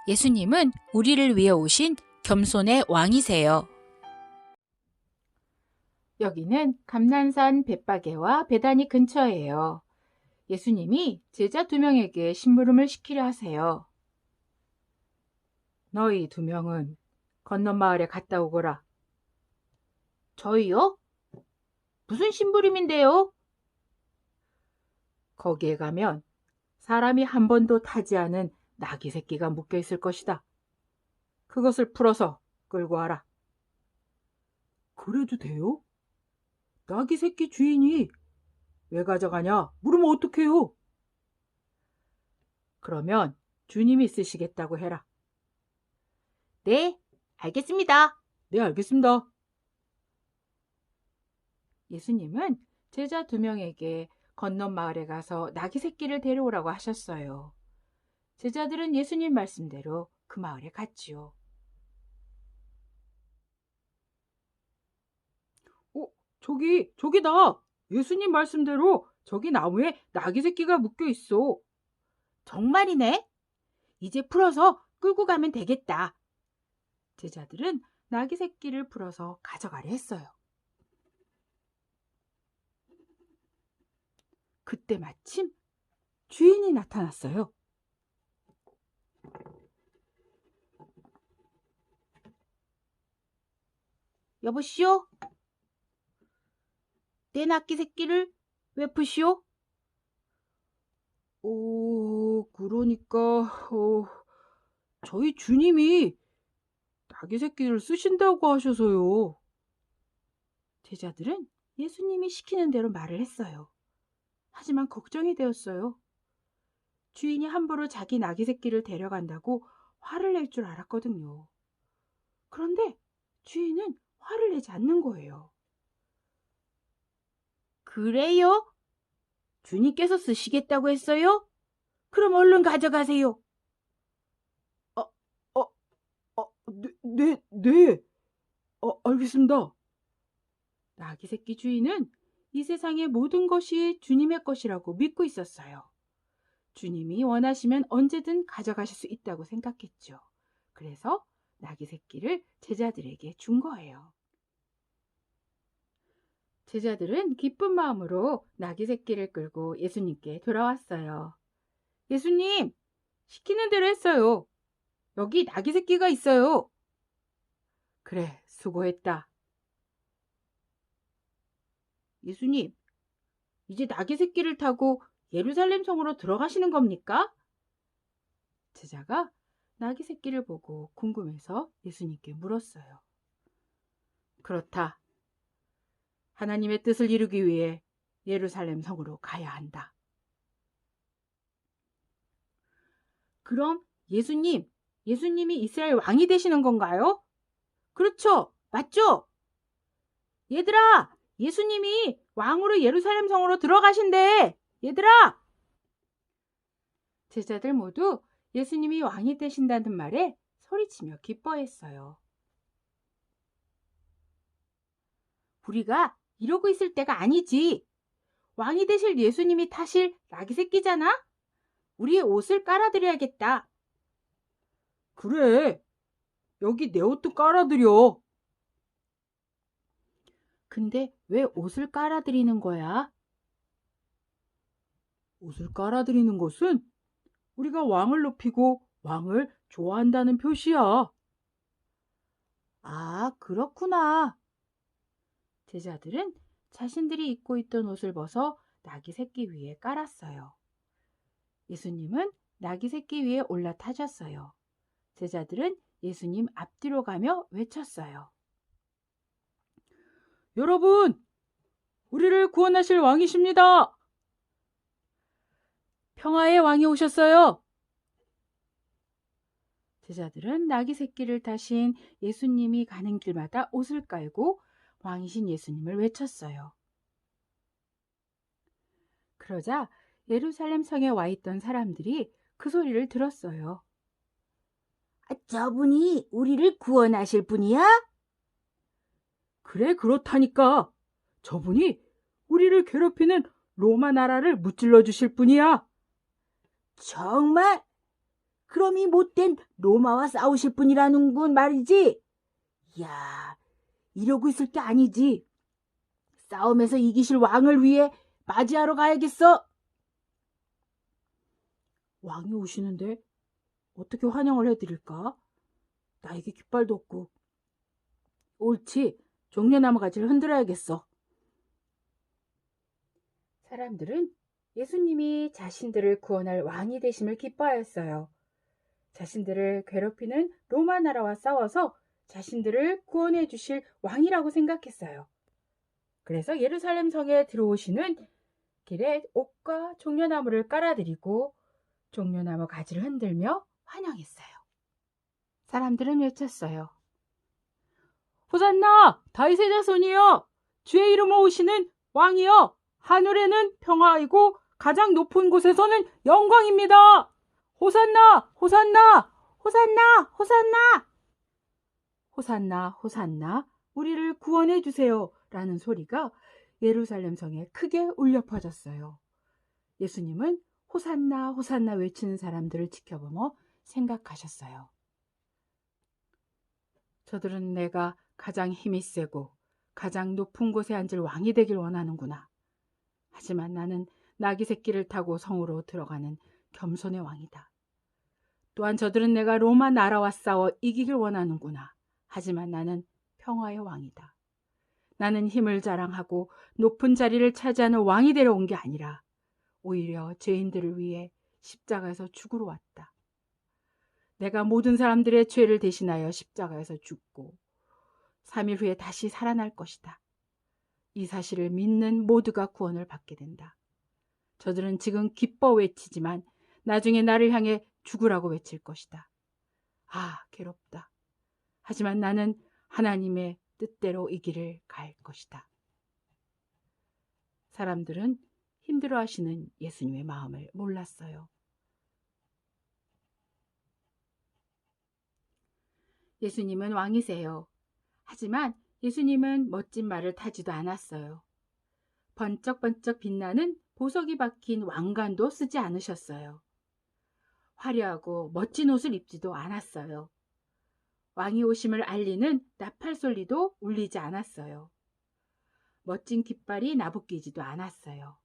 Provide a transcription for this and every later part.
예수님은 우리를 위해 오신 겸손의 왕이세요. 여기는 감난산 벳바게와 베다니 근처예요. 예수님이 제자 2명에게 심부름을 시키려 하세요. 너희 2명은 건넌 마을에 갔다 오거라. 저희요? 무슨 심부름인데요? 거기에 가면 사람이 한 번도 타지 않은 나귀 새끼가 묶여 있을 것이다. 그것을 풀어서 끌고 와라. 그래도 돼요? 나귀 새끼 주인이 왜 가져가냐 물으면 어떡해요? 그러면 주님이 쓰시겠다고 해라. 네, 알겠습니다. 네, 알겠습니다. 예수님은 제자 2명에게 건넌 마을에 가서 나귀 새끼를 데려오라고 하셨어요. 제자들은 예수님 말씀대로 그 마을에 갔지요. 저기다! 예수님 말씀대로 저기 나무에 나귀 새끼가 묶여 있어. 정말이네? 이제 풀어서 끌고 가면 되겠다. 제자들은 나귀 새끼를 풀어서 가져가려 했어요. 그때 마침 주인이 나타났어요. 여보시오? 내 나귀 새끼를 왜 푸시오? 그러니까 저희 주님이 나귀 새끼를 쓰신다고 하셔서요. 제자들은 예수님이 시키는 대로 말을 했어요. 하지만 걱정이 되었어요. 주인이 함부로 자기 나귀 새끼를 데려간다고 화를 낼 줄 알았거든요. 그런데 주인은 화를 내지 않는 거예요. 그래요? 주님께서 쓰시겠다고 했어요? 그럼 얼른 가져가세요. 네. 알겠습니다. 나귀 새끼 주인은 이 세상의 모든 것이 주님의 것이라고 믿고 있었어요. 주님이 원하시면 언제든 가져가실 수 있다고 생각했죠. 그래서 나귀 새끼를 제자들에게 준 거예요. 제자들은 기쁜 마음으로 나귀 새끼를 끌고 예수님께 돌아왔어요. 예수님, 시키는 대로 했어요. 여기 나귀 새끼가 있어요. 그래, 수고했다. 예수님, 이제 나귀 새끼를 타고 예루살렘 성으로 들어가시는 겁니까? 제자가 나귀 새끼를 보고 궁금해서 예수님께 물었어요. 그렇다. 하나님의 뜻을 이루기 위해 예루살렘 성으로 가야 한다. 그럼 예수님이 이스라엘 왕이 되시는 건가요? 그렇죠. 맞죠? 얘들아, 예수님이 왕으로 예루살렘 성으로 들어가신대. 얘들아! 제자들 모두 예수님이 왕이 되신다는 말에 소리치며 기뻐했어요. 우리가 이러고 있을 때가 아니지. 왕이 되실 예수님이 타실 나귀 새끼잖아? 우리의 옷을 깔아드려야겠다. 그래. 여기 내 옷도 깔아드려. 근데 왜 옷을 깔아드리는 거야? 옷을 깔아드리는 것은 우리가 왕을 높이고 왕을 좋아한다는 표시야. 아, 그렇구나. 제자들은 자신들이 입고 있던 옷을 벗어 나귀 새끼 위에 깔았어요. 예수님은 나귀 새끼 위에 올라타셨어요. 제자들은 예수님 앞뒤로 가며 외쳤어요. 여러분, 우리를 구원하실 왕이십니다. 평화의 왕이 오셨어요. 제자들은 나귀 새끼를 타신 예수님이 가는 길마다 옷을 깔고 왕이신 예수님을 외쳤어요. 그러자 예루살렘 성에 와 있던 사람들이 그 소리를 들었어요. 저분이 우리를 구원하실 분이야? 그래, 그렇다니까. 저분이 우리를 괴롭히는 로마 나라를 무찔러 주실 분이야. 정말? 그럼 이 못된 로마와 싸우실 분이라는군 말이지? 이야, 이러고 있을 게 아니지. 싸움에서 이기실 왕을 위해 맞이하러 가야겠어. 왕이 오시는데 어떻게 환영을 해드릴까? 나에게 깃발도 없고. 옳지, 종려나무 가지를 흔들어야겠어. 사람들은 예수님이 자신들을 구원할 왕이 되심을 기뻐하였어요. 자신들을 괴롭히는 로마 나라와 싸워서 자신들을 구원해 주실 왕이라고 생각했어요. 그래서 예루살렘 성에 들어오시는 길에 옥과 종려나무를 깔아드리고 종려나무 가지를 흔들며 환영했어요. 사람들은 외쳤어요. 호산나! 다윗의 자손이여! 주의 이름으로 오시는 왕이여! 하늘에는 평화이고 가장 높은 곳에서는 영광입니다! 호산나! 호산나! 호산나! 호산나! 호산나! 호산나! 우리를 구원해 주세요! 라는 소리가 예루살렘 성에 크게 울려 퍼졌어요. 예수님은 호산나! 호산나 외치는 사람들을 지켜보며 생각하셨어요. 저들은 내가 가장 힘이 세고 가장 높은 곳에 앉을 왕이 되길 원하는구나. 하지만 나는 나귀 새끼를 타고 성으로 들어가는 겸손의 왕이다. 또한 저들은 내가 로마 나라와 싸워 이기길 원하는구나. 하지만 나는 평화의 왕이다. 나는 힘을 자랑하고 높은 자리를 차지하는 왕이 되러 온 게 아니라 오히려 죄인들을 위해 십자가에서 죽으러 왔다. 내가 모든 사람들의 죄를 대신하여 십자가에서 죽고 3일 후에 다시 살아날 것이다. 이 사실을 믿는 모두가 구원을 받게 된다. 저들은 지금 기뻐 외치지만 나중에 나를 향해 죽으라고 외칠 것이다. 아, 괴롭다. 하지만 나는 하나님의 뜻대로 이 길을 갈 것이다. 사람들은 힘들어하시는 예수님의 마음을 몰랐어요. 예수님은 왕이세요. 하지만 예수님은 멋진 말을 타지도 않았어요. 번쩍번쩍 빛나는 보석이 박힌 왕관도 쓰지 않으셨어요. 화려하고 멋진 옷을 입지도 않았어요. 왕이 오심을 알리는 나팔 소리도 울리지 않았어요. 멋진 깃발이 나부끼지도 않았어요.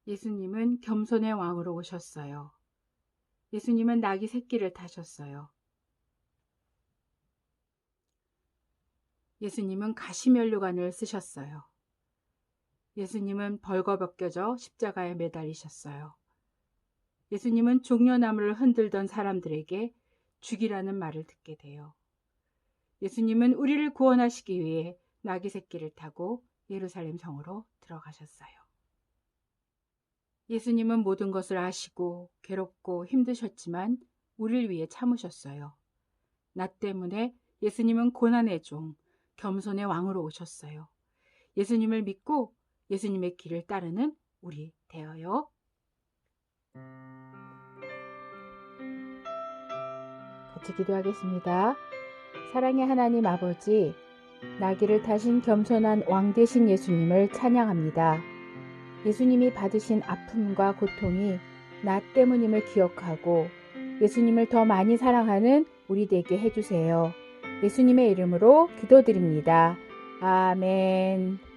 예수님은 겸손의 왕으로 오셨어요. 예수님은 나귀 새끼를 타셨어요. 예수님은 가시면류관을 쓰셨어요. 예수님은 벌거벗겨져 십자가에 매달리셨어요. 예수님은 종려나무를 흔들던 사람들에게 죽이라는 말을 듣게 돼요. 예수님은 우리를 구원하시기 위해 나귀 새끼를 타고 예루살렘 성으로 들어가셨어요. 예수님은 모든 것을 아시고 괴롭고 힘드셨지만 우리를 위해 참으셨어요. 나 때문에 예수님은 고난의 종, 겸손의 왕으로 오셨어요. 예수님을 믿고 예수님의 길을 따르는 우리 되어요. 같이 기도하겠습니다. 사랑의 하나님 아버지, 나귀를 타신 겸손한 왕 되신 예수님을 찬양합니다. 예수님이 받으신 아픔과 고통이 나 때문임을 기억하고 예수님을 더 많이 사랑하는 우리 되게 해주세요. 예수님의 이름으로 기도드립니다. 아멘.